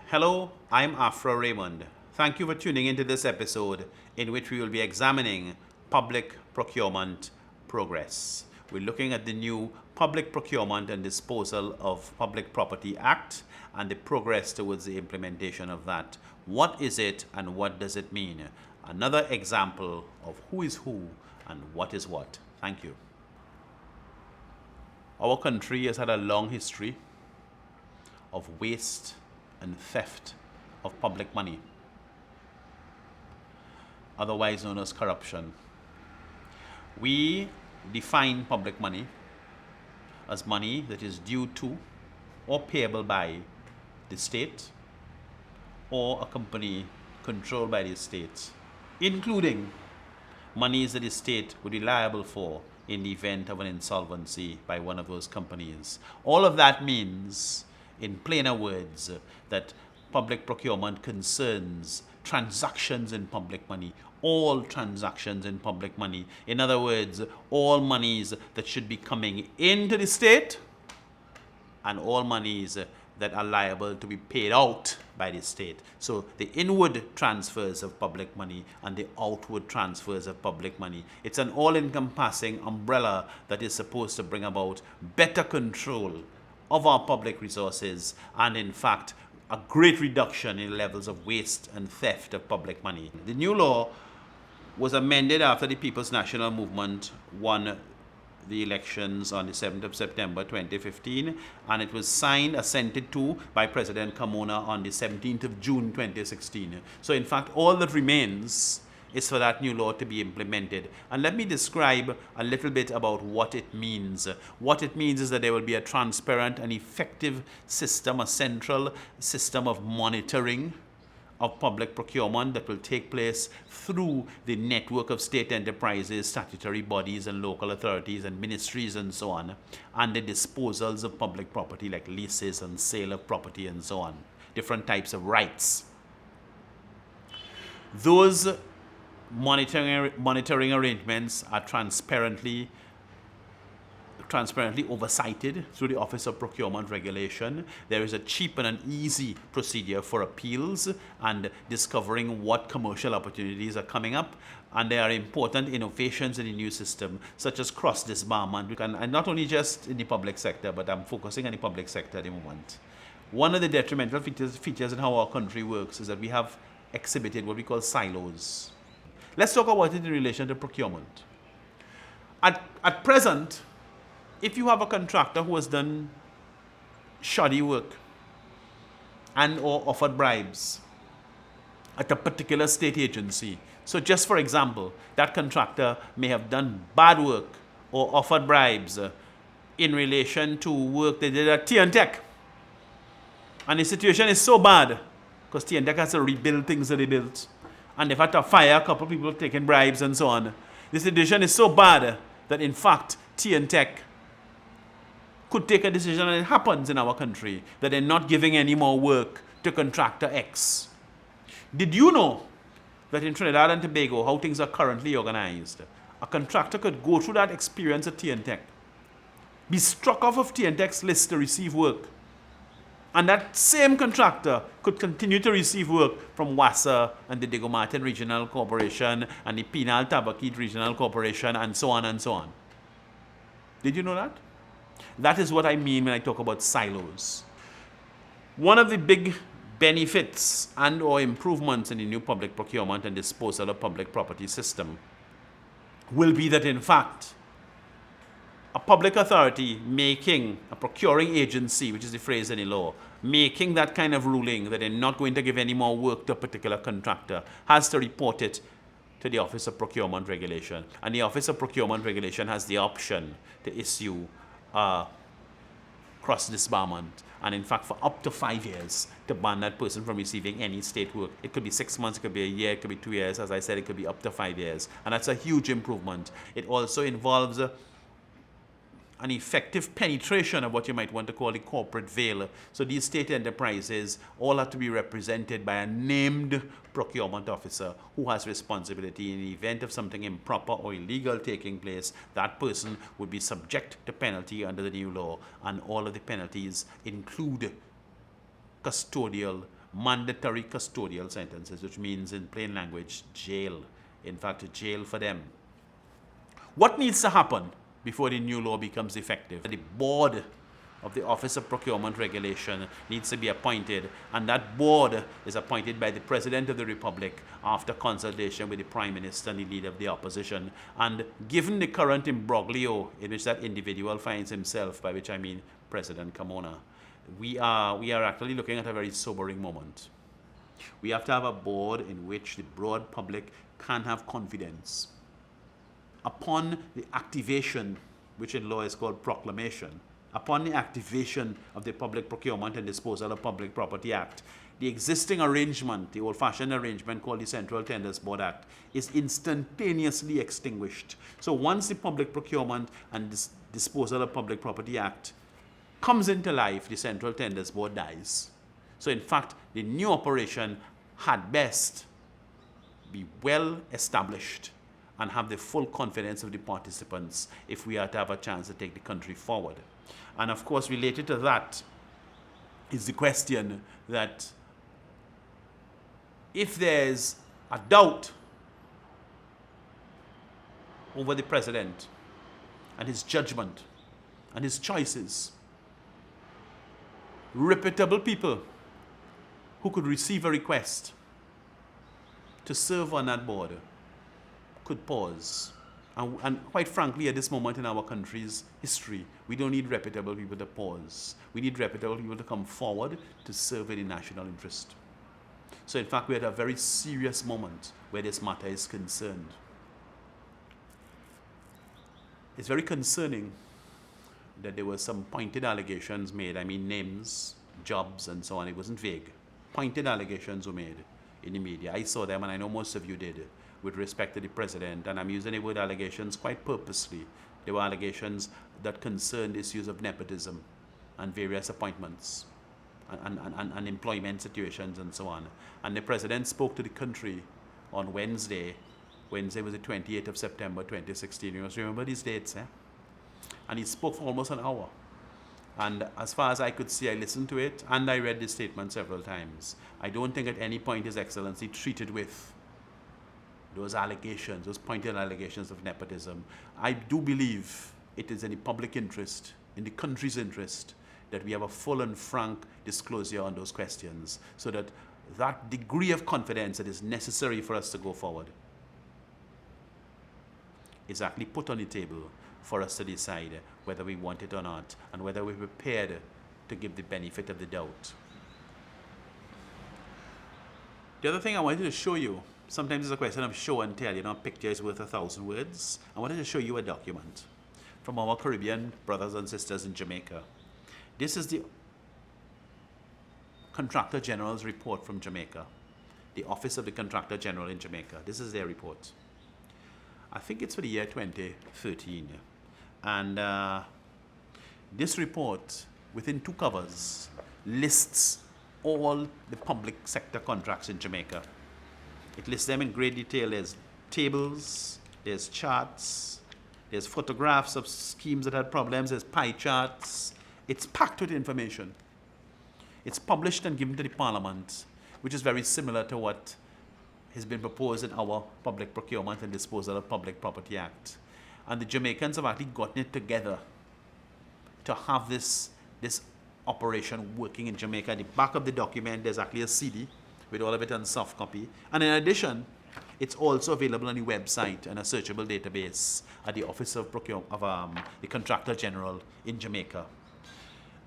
Hello, I'm Afra Raymond. Thank you for tuning into this episode in which we will be examining public procurement progress. We're looking at the new Public Procurement and Disposal of Public Property Act and the progress towards the implementation of that. What is it and what does it mean? Another example of who is who and what is what. Thank you. Our country has had a long history of waste and theft of public money, otherwise known as corruption. We define public money as money that is due to or payable by the state or a company controlled by the state, including monies that the state would be liable for in the event of an insolvency by one of those companies. All of that means, in plainer words, that public procurement concerns transactions in public money, all transactions in public money. In other words, all monies that should be coming into the state and all monies that are liable to be paid out by the state. So the inward transfers of public money and the outward transfers of public money. It's an all-encompassing umbrella that is supposed to bring about better control of our public resources and, in fact, a great reduction in levels of waste and theft of public money. The new law was amended after the People's National Movement won the elections on the 7th of September 2015, and it was signed, assented to by President Kamona on the 17th of June 2016. So in fact, all that remains is for that new law to be implemented. And let me describe a little bit about what it means. What it means is that there will be a transparent and effective system, a central system of monitoring of public procurement that will take place through the network of state enterprises, statutory bodies and local authorities and ministries and so on, and the disposals of public property like leases and sale of property and so on, different types of rights. Those monitoring arrangements are transparently oversighted through the Office of Procurement Regulation. There is a cheap and an easy procedure for appeals and discovering what commercial opportunities are coming up. And there are important innovations in the new system, such as cross-disbarment, and not only just in the public sector, but I'm focusing on the public sector at the moment. One of the detrimental features in how our country works is that we have exhibited what we call silos. Let's talk about it in relation to procurement. At present, if you have a contractor who has done shoddy work and or offered bribes at a particular state agency, so just for example, that contractor may have done bad work or offered bribes in relation to work they did at T&Tech, and the situation is so bad because T&Tech has to rebuild things that they built, and they've had to fire a couple of people taking bribes and so on. The situation is so bad that in fact T&Tech could take a decision, and it happens in our country, that they're not giving any more work to contractor X. Did you know that in Trinidad and Tobago, how things are currently organized, a contractor could go through that experience at T&Tech, be struck off of T&Tech's list to receive work, and that same contractor could continue to receive work from WASA and the Diego Martin Regional Corporation and the Penal Tabakit Regional Corporation and so on and so on. Did you know that? That is what I mean when I talk about silos. One of the big benefits and or improvements in the new public procurement and disposal of public property system will be that in fact a public authority making a procuring agency, which is the phrase in the law, making that kind of ruling that they're not going to give any more work to a particular contractor, has to report it to the Office of Procurement Regulation. And the Office of Procurement Regulation has the option to issue cross-disbarment, and in fact for up to 5 years to ban that person from receiving any state work. It could be 6 months, it could be a year, it could be 2 years. As I said, it could be up to 5 years, and that's a huge improvement. It also involves an effective penetration of what you might want to call the corporate veil. So these state enterprises all have to be represented by a named procurement officer who has responsibility. In the event of something improper or illegal taking place, that person would be subject to penalty under the new law, and all of the penalties include custodial mandatory custodial sentences, which means in plain language, jail. In fact, jail for them. What needs to happen before the new law becomes effective? The board of the Office of Procurement Regulation needs to be appointed, and that board is appointed by the President of the Republic after consultation with the Prime Minister and the leader of the opposition. And given the current imbroglio in which that individual finds himself, by which I mean President Carmona, we are actually looking at a very sobering moment. We have to have a board in which the broad public can have confidence. Upon the activation, which in law is called proclamation, upon the activation of the Public Procurement and Disposal of Public Property Act, the existing arrangement, the old-fashioned arrangement called the Central Tenders Board Act, is instantaneously extinguished. So once the Public Procurement and Disposal of Public Property Act comes into life, the Central Tenders Board dies. So in fact, the new operation had best be well established and have the full confidence of the participants if we are to have a chance to take the country forward. And of course, related to that is the question that if there's a doubt over the president and his judgment and his choices, reputable people who could receive a request to serve on that board could pause. And quite frankly, at this moment in our country's history, we don't need reputable people to pause. We need reputable people to come forward to serve in the national interest. So in fact, we're at a very serious moment where this matter is concerned. It's very concerning that there were some pointed allegations made. I mean, names, jobs, and so on. It wasn't vague. Pointed allegations were made in the media. I saw them, and I know most of you did, with respect to the president, and I'm using the word allegations quite purposely. There were allegations that concerned issues of nepotism and various appointments and employment situations and so on. And the president spoke to the country on Wednesday. Wednesday was the 28th of September 2016. You must remember these dates, eh? And he spoke for almost an hour. And as far as I could see, I listened to it and I read the statement several times. I don't think at any point His Excellency treated with those allegations, those pointed allegations of nepotism. I do believe it is in the public interest, in the country's interest, that we have a full and frank disclosure on those questions, so that that degree of confidence that is necessary for us to go forward is actually put on the table for us to decide whether we want it or not, and whether we're prepared to give the benefit of the doubt. The other thing I wanted to show you, sometimes it's a question of show and tell, you know, a picture is worth 1,000 words. I wanted to show you a document from our Caribbean brothers and sisters in Jamaica. This is the Contractor General's report from Jamaica, the Office of the Contractor General in Jamaica. This is their report. I think it's for the year 2013. And this report, within 2 covers, lists all the public sector contracts in Jamaica. It lists them in great detail. There's tables, there's charts, there's photographs of schemes that had problems, there's pie charts. It's packed with information. It's published and given to the Parliament, which is very similar to what has been proposed in our Public Procurement and Disposal of Public Property Act. And the Jamaicans have actually gotten it together to have this operation working in Jamaica. At the back of the document, there's actually a CD with all of it on soft copy. And in addition, it's also available on the website and a searchable database at the Office of the Contractor General in Jamaica.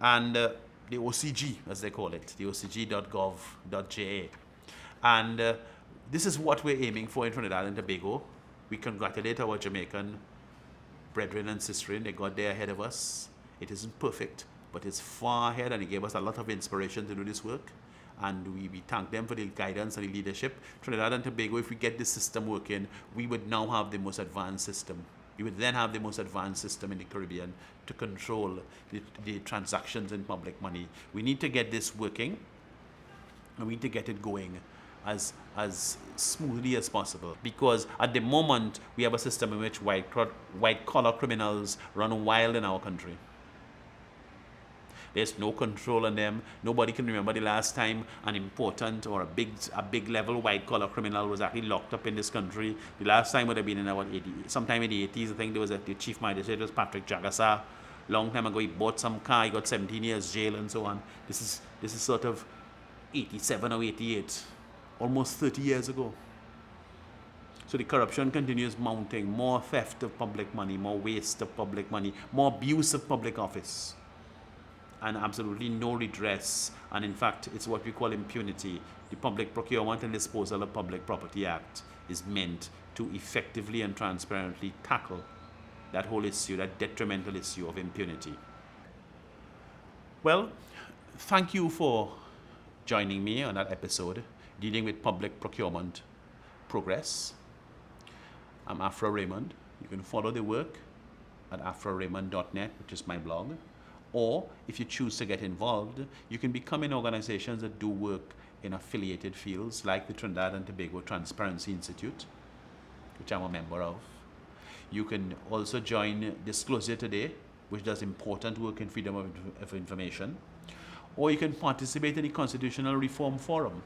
And the OCG, as they call it, the ocg.gov.ja. And this is what we're aiming for in Trinidad and Tobago. We congratulate our Jamaican brethren and sisters. They got there ahead of us. It isn't perfect, but it's far ahead, and it gave us a lot of inspiration to do this work. And we thank them for the guidance and the leadership. Trinidad and Tobago, if we get this system working, we would now have the most advanced system. We would then have the most advanced system in the Caribbean to control the transactions in public money. We need to get this working, and we need to get it going as smoothly as possible, because at the moment we have a system in which white collar criminals run wild in our country. There's no control on them. Nobody can remember the last time an important or a big level white collar criminal was actually locked up in this country. The last time would have been in about 80, sometime in the 80s. I think there was the chief magistrate was Patrick Jagasa. Long time ago, he bought some car. He got 17 years jail and so on. This is sort of 87 or 88, almost 30 years ago. So the corruption continues mounting, more theft of public money, more waste of public money, more abuse of public office, and absolutely no redress. And in fact, it's what we call impunity. The Public Procurement and Disposal of Public Property Act is meant to effectively and transparently tackle that whole issue, that detrimental issue of impunity. Well, thank you for joining me on that episode dealing with public procurement progress. I'm Afra Raymond. You can follow the work at afraraymond.net, which is my blog. Or if you choose to get involved, you can become in organizations that do work in affiliated fields like the Trinidad and Tobago Transparency Institute, which I'm a member of. You can also join Disclosure Today, which does important work in freedom of information. Or you can participate in the Constitutional Reform Forum,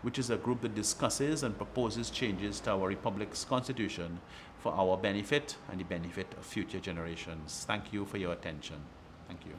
which is a group that discusses and proposes changes to our Republic's Constitution for our benefit and the benefit of future generations. Thank you for your attention. Thank you.